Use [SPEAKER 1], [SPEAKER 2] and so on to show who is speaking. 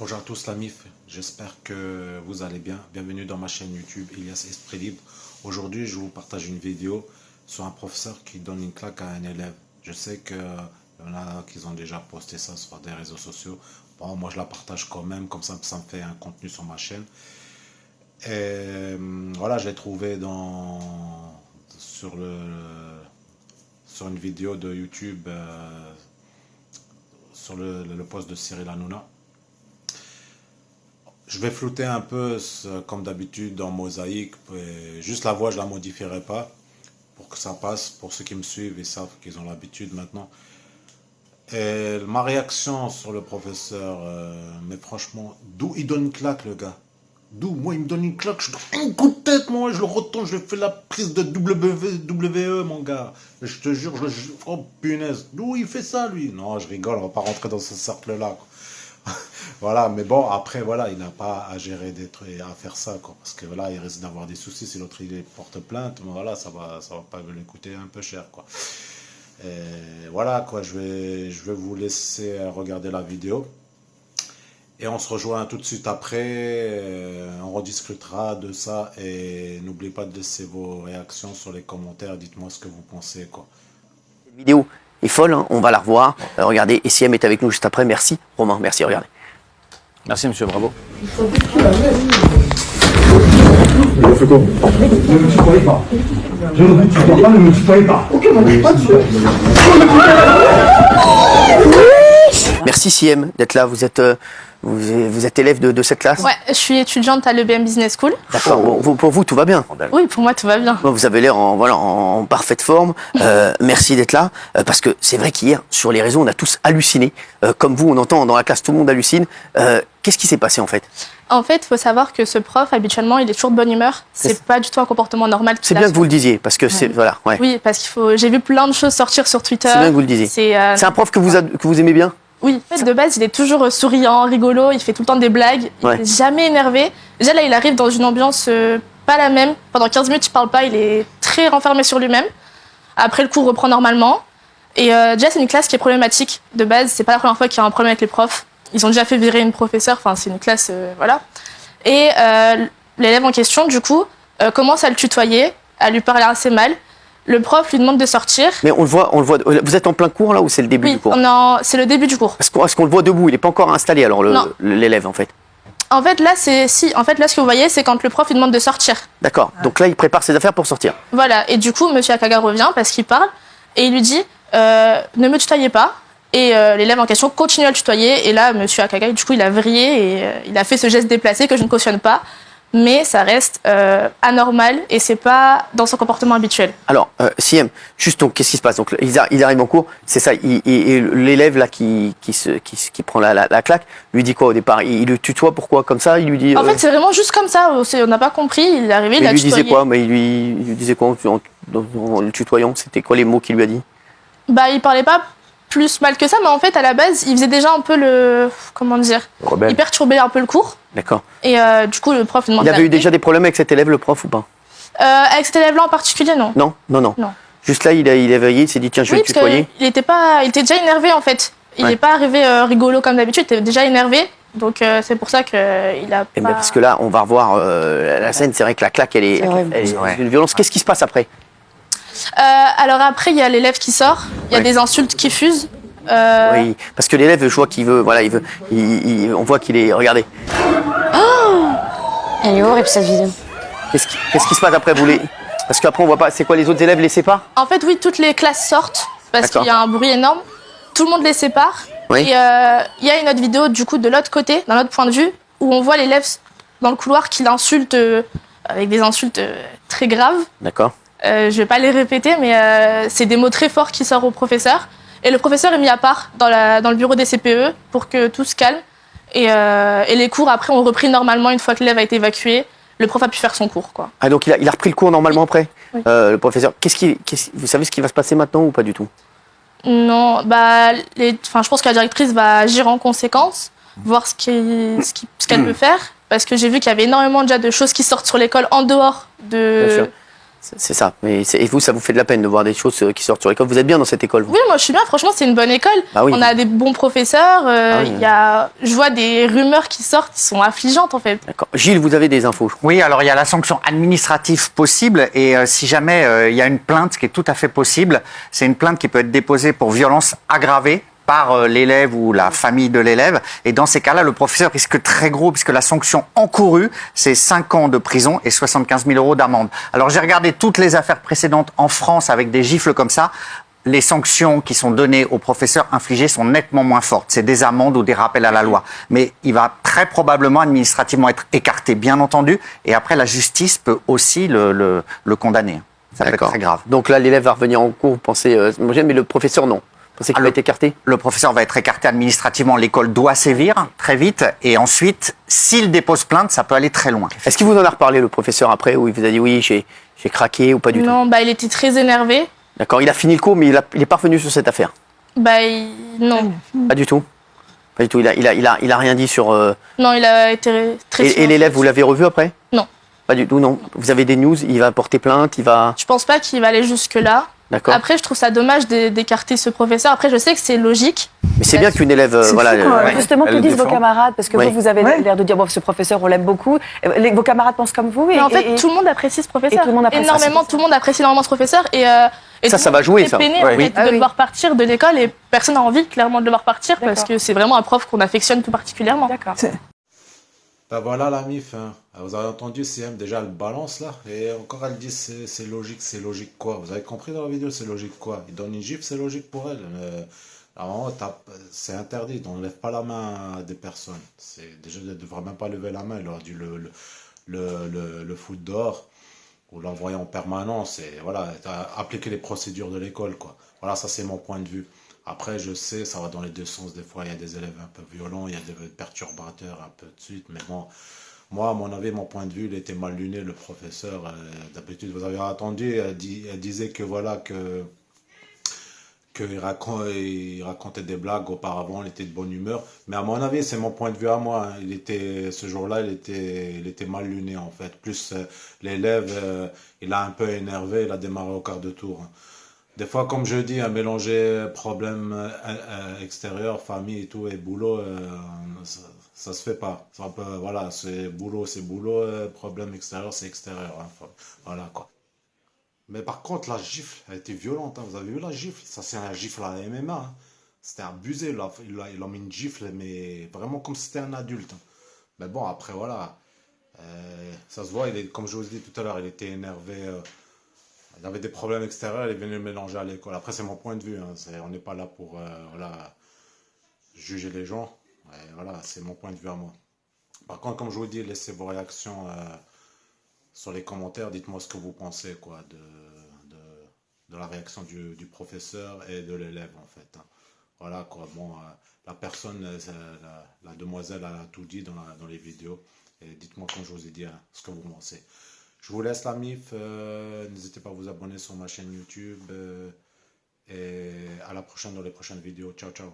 [SPEAKER 1] Bonjour à tous la MIF, j'espère que vous allez bien. Bienvenue dans ma chaîne YouTube Ilias Esprit Libre. Aujourd'hui je vous partage une vidéo sur un professeur qui donne une claque à un élève. Je sais qu'il y en a qui ont déjà posté ça sur des réseaux sociaux. Bon, moi je la partage quand même, comme ça me fait un contenu sur ma chaîne. Et voilà, je l'ai trouvé sur une vidéo de YouTube sur le post de Cyril Hanouna. Je vais flouter un peu, comme d'habitude, en mosaïque. Juste la voix, je ne la modifierai pas pour que ça passe. Pour ceux qui me suivent, ils savent qu'ils ont l'habitude maintenant. Et ma réaction sur le professeur, mais franchement, d'où il donne une claque, le gars? D'où? Moi, il me donne une claque, je donne un coup de tête, moi, je le retourne, je lui fais la prise de WWE, mon gars. Je te jure, oh punaise, d'où il fait ça, lui? Non, je rigole, on va pas rentrer dans ce cercle-là, quoi. Voilà, mais bon, après, voilà, il n'a pas à gérer des trucs et à faire ça, quoi. Parce que voilà, il risque d'avoir des soucis si l'autre il porte plainte. Voilà, ça va pas lui coûter un peu cher, quoi. Et voilà, quoi, je vais vous laisser regarder la vidéo. Et on se rejoint tout de suite après. On rediscutera de ça. Et n'oubliez pas de laisser vos réactions sur les commentaires. Dites-moi ce que vous pensez, quoi.
[SPEAKER 2] Cette vidéo est folle, hein, on va la revoir. Regardez, et Siem est avec nous juste après. Merci, Romain, merci, regardez.
[SPEAKER 3] Merci monsieur, bravo.
[SPEAKER 4] Il a fait quoi? Ne me tutoyez pas. Je ne vous tutoie pas, ne me tutoyez pas. Ok, on n'est pas tutoyé.
[SPEAKER 2] Merci Siem d'être là, vous êtes élève de cette classe?
[SPEAKER 5] Ouais, je suis étudiante à l'EBM Business School.
[SPEAKER 2] D'accord, bon, pour vous tout va bien?
[SPEAKER 5] Oui, pour moi tout va bien.
[SPEAKER 2] Vous avez l'air en parfaite forme, merci d'être là, parce que c'est vrai qu'hier, sur les réseaux, on a tous halluciné. Comme vous, on entend dans la classe, tout le monde hallucine. Qu'est-ce qui s'est passé en fait?
[SPEAKER 5] En fait, il faut savoir que ce prof, habituellement, il est toujours de bonne humeur. C'est pas du tout un comportement normal.
[SPEAKER 2] C'est bien que vous le disiez, parce que c'est... Voilà, ouais.
[SPEAKER 5] Oui, parce j'ai vu plein de choses sortir sur Twitter.
[SPEAKER 2] C'est bien que vous le disiez. C'est un prof que vous aimez bien?
[SPEAKER 5] Oui, en fait, de base, il est toujours souriant, rigolo, il fait tout le temps des blagues, il n'est jamais énervé. Déjà, là, il arrive dans une ambiance pas la même. Pendant 15 minutes, il parle pas, il est très renfermé sur lui-même. Après, le cours reprend normalement. Et déjà, c'est une classe qui est problématique. De base, c'est pas la première fois qu'il y a un problème avec les profs. Ils ont déjà fait virer une professeure, enfin, c'est une classe, voilà. Et l'élève en question, du coup, commence à le tutoyer, à lui parler assez mal. Le prof lui demande de sortir.
[SPEAKER 2] Mais on le voit. Vous êtes en plein cours là ou c'est le début du cours?
[SPEAKER 5] Oui, c'est le début du cours.
[SPEAKER 2] Est-ce qu'on le voit debout? Il n'est pas encore installé alors l'élève en fait?
[SPEAKER 5] En fait, là, ce que vous voyez, c'est quand le prof lui demande de sortir.
[SPEAKER 2] D'accord. Donc là, il prépare ses affaires pour sortir.
[SPEAKER 5] Voilà. Et du coup, monsieur Akaga revient parce qu'il parle et il lui dit ne me tutoyez pas. Et l'élève en question continue à le tutoyer. Et là, monsieur Akaga, du coup, il a vrillé et il a fait ce geste déplacé que je ne cautionne pas. Mais ça reste anormal et c'est pas dans son comportement habituel.
[SPEAKER 2] Alors, Siem, juste donc, qu'est-ce qui se passe? Donc, il arrive en cours, c'est ça, et l'élève là qui prend la claque, lui dit quoi au départ? Il le tutoie, pourquoi comme ça? Il lui dit.
[SPEAKER 5] En fait, c'est vraiment juste comme ça. On n'a pas compris. Il est arrivé, il a tutoyé.
[SPEAKER 2] Il lui disait quoi? Mais il lui disait quoi en le tutoyant? C'était quoi les mots qu'il lui a dit?
[SPEAKER 5] Bah, il parlait pas plus mal que ça, mais en fait, à la base, il faisait déjà un peu comment dire?
[SPEAKER 2] Rebelle.
[SPEAKER 5] Il perturbait un peu le cours.
[SPEAKER 2] D'accord.
[SPEAKER 5] Et du coup, le prof lui demande.
[SPEAKER 2] Il avait eu déjà des problèmes avec cet élève, le prof, ou pas?
[SPEAKER 5] Avec cet élève-là en particulier, non.
[SPEAKER 2] Non. Juste là, il est veillé, il s'est dit tiens, je vais le tutoyer.
[SPEAKER 5] Il était déjà énervé en fait. Il n'est pas arrivé rigolo comme d'habitude, il était déjà énervé. Donc c'est pour ça qu'il a pas...
[SPEAKER 2] Parce que là, on va revoir la scène, c'est vrai que la claque, elle est d'une violence. Qu'est-ce qui se passe après?
[SPEAKER 5] Alors après, il y a l'élève qui sort, il y a des insultes qui fusent.
[SPEAKER 2] Oui, parce que l'élève, je vois qu'il veut, voilà, on voit qu'il est, regardez.
[SPEAKER 6] Oh, elle est horrible cette vidéo.
[SPEAKER 2] Qu'est-ce qui se passe après, parce qu'après on voit pas, c'est quoi, les autres élèves les séparent?
[SPEAKER 5] En fait, oui, toutes les classes sortent parce qu'il y a un bruit énorme. Tout le monde les sépare.
[SPEAKER 2] Oui.
[SPEAKER 5] Et il y a une autre vidéo du coup de l'autre côté, d'un autre point de vue, où on voit l'élève dans le couloir qui l'insulte avec des insultes très graves.
[SPEAKER 2] D'accord.
[SPEAKER 5] Je vais pas les répéter, mais c'est des mots très forts qui sortent au professeur. Et le professeur est mis à part dans le bureau des CPE pour que tout se calme. Et les cours, après, ont repris normalement une fois que l'élève a été évacué. Le prof a pu faire son cours, quoi.
[SPEAKER 2] Ah, donc il a repris le cours normalement après?
[SPEAKER 5] Oui.
[SPEAKER 2] Le professeur. Vous savez ce qui va se passer maintenant ou pas du tout?
[SPEAKER 5] Non, je pense que la directrice va agir en conséquence, voir ce qu'elle peut faire. Parce que j'ai vu qu'il y avait énormément déjà de choses qui sortent sur l'école en dehors
[SPEAKER 2] C'est ça. Et vous, ça vous fait de la peine de voir des choses qui sortent sur l'école. Vous êtes bien dans cette école, vous?
[SPEAKER 5] Oui, moi je suis bien, franchement c'est une bonne école.
[SPEAKER 2] Ah oui.
[SPEAKER 5] On a des bons professeurs,
[SPEAKER 2] oui.
[SPEAKER 5] je vois des rumeurs qui sortent, qui sont affligeantes en fait.
[SPEAKER 2] D'accord. Gilles, vous avez des infos?
[SPEAKER 7] Oui, alors il y a la sanction administrative possible et si jamais il y a une plainte qui est tout à fait possible, c'est une plainte qui peut être déposée pour violence aggravée par l'élève ou la famille de l'élève. Et dans ces cas-là, le professeur risque très gros puisque la sanction encourue, c'est 5 ans de prison et 75 000 € d'amende. Alors j'ai regardé toutes les affaires précédentes en France avec des gifles comme ça. Les sanctions qui sont données aux professeurs infligés sont nettement moins fortes. C'est des amendes ou des rappels à la loi. Mais il va très probablement administrativement être écarté, bien entendu. Et après, la justice peut aussi le condamner. Ça peut être très grave.
[SPEAKER 2] Donc là, l'élève va revenir en cours, vous pensez, mais le professeur, non. Vous pensez qu'il va être écarté?
[SPEAKER 7] Le professeur va être écarté administrativement. L'école doit sévir très vite. Et ensuite, s'il dépose plainte, ça peut aller très loin.
[SPEAKER 2] Est-ce qu'il vous en a reparlé, le professeur, après, où il vous a dit oui, j'ai craqué ou pas du tout?
[SPEAKER 5] Non, il était très énervé.
[SPEAKER 2] D'accord, il a fini le cours, mais il est pas revenu sur cette affaire?
[SPEAKER 5] Non.
[SPEAKER 2] Pas du tout? Pas du tout, il a rien dit sur...
[SPEAKER 5] Non, il a été très
[SPEAKER 2] Et l'élève, vous l'avez revu après?
[SPEAKER 5] Non.
[SPEAKER 2] Pas du tout, non. Vous avez des news? Il va porter plainte, il va...
[SPEAKER 5] Je pense pas qu'il va aller jusque-là.
[SPEAKER 2] D'accord.
[SPEAKER 5] Après, je trouve ça dommage d'écarter ce professeur. Après, je sais que c'est logique.
[SPEAKER 2] Mais c'est bien qu'une élève...
[SPEAKER 8] Justement, que disent vos camarades? Parce que vous avez l'air de dire, bon, ce professeur, on l'aime beaucoup. Vos camarades pensent comme vous.
[SPEAKER 5] Mais en fait, tout le monde apprécie ce professeur.
[SPEAKER 8] tout le monde apprécie
[SPEAKER 5] énormément, tout le monde apprécie énormément ce professeur. Et
[SPEAKER 2] ça va jouer, ça.
[SPEAKER 5] peiné en fait, de le voir partir de l'école et personne n'a envie clairement de le voir partir parce que c'est vraiment un prof qu'on affectionne tout particulièrement.
[SPEAKER 8] D'accord.
[SPEAKER 1] Ben voilà la MIF, hein. Vous avez entendu, CM déjà elle balance là, et encore elle dit c'est logique quoi. Vous avez compris dans la vidéo, c'est logique quoi. Il donne une gifle, c'est logique pour elle. Alors c'est interdit, on ne lève pas la main à des personnes. Déjà, elle ne devrait même pas lever la main, il aurait dû le foutre dehors ou l'envoyer en permanence et voilà, appliquer les procédures de l'école quoi. Voilà, ça c'est mon point de vue. Après, je sais, ça va dans les deux sens. Des fois, il y a des élèves un peu violents, il y a des perturbateurs un peu de suite. Mais bon, moi, à mon avis, mon point de vue, il était mal luné, le professeur. D'habitude, vous avez entendu, elle disait que voilà, qu'il racontait des blagues auparavant, il était de bonne humeur. Mais à mon avis, c'est mon point de vue à moi. Hein. Ce jour-là, il était mal luné, en fait. Plus l'élève, il a un peu énervé, il a démarré au quart de tour. Hein. Des fois, comme je dis, mélanger problèmes extérieurs, famille et tout, et boulot, ça se fait pas. Voilà, c'est boulot, problème extérieur, c'est extérieur. Hein, voilà quoi. Mais par contre, la gifle a été violente. Hein. Vous avez vu la gifle? Ça, c'est un gifle à la MMA. Hein. C'était abusé. Il a mis une gifle, mais vraiment comme si c'était un adulte. Hein. Mais bon, après, voilà. Ça se voit, comme je vous ai dit tout à l'heure, il était énervé. Il avait des problèmes extérieurs, il est venu le mélanger à l'école. Après, c'est mon point de vue. Hein. On n'est pas là pour juger les gens. Voilà, c'est mon point de vue à moi. Par contre, comme je vous dis, laissez vos réactions sur les commentaires. Dites-moi ce que vous pensez quoi, de la réaction du professeur et de l'élève, en fait. Hein. Voilà, quoi. Bon, la personne, la demoiselle, elle a tout dit dans les vidéos. Et dites-moi, comme je vous ai dit, hein, ce que vous pensez. Je vous laisse la MIF, n'hésitez pas à vous abonner sur ma chaîne YouTube et à la prochaine dans les prochaines vidéos. Ciao, ciao.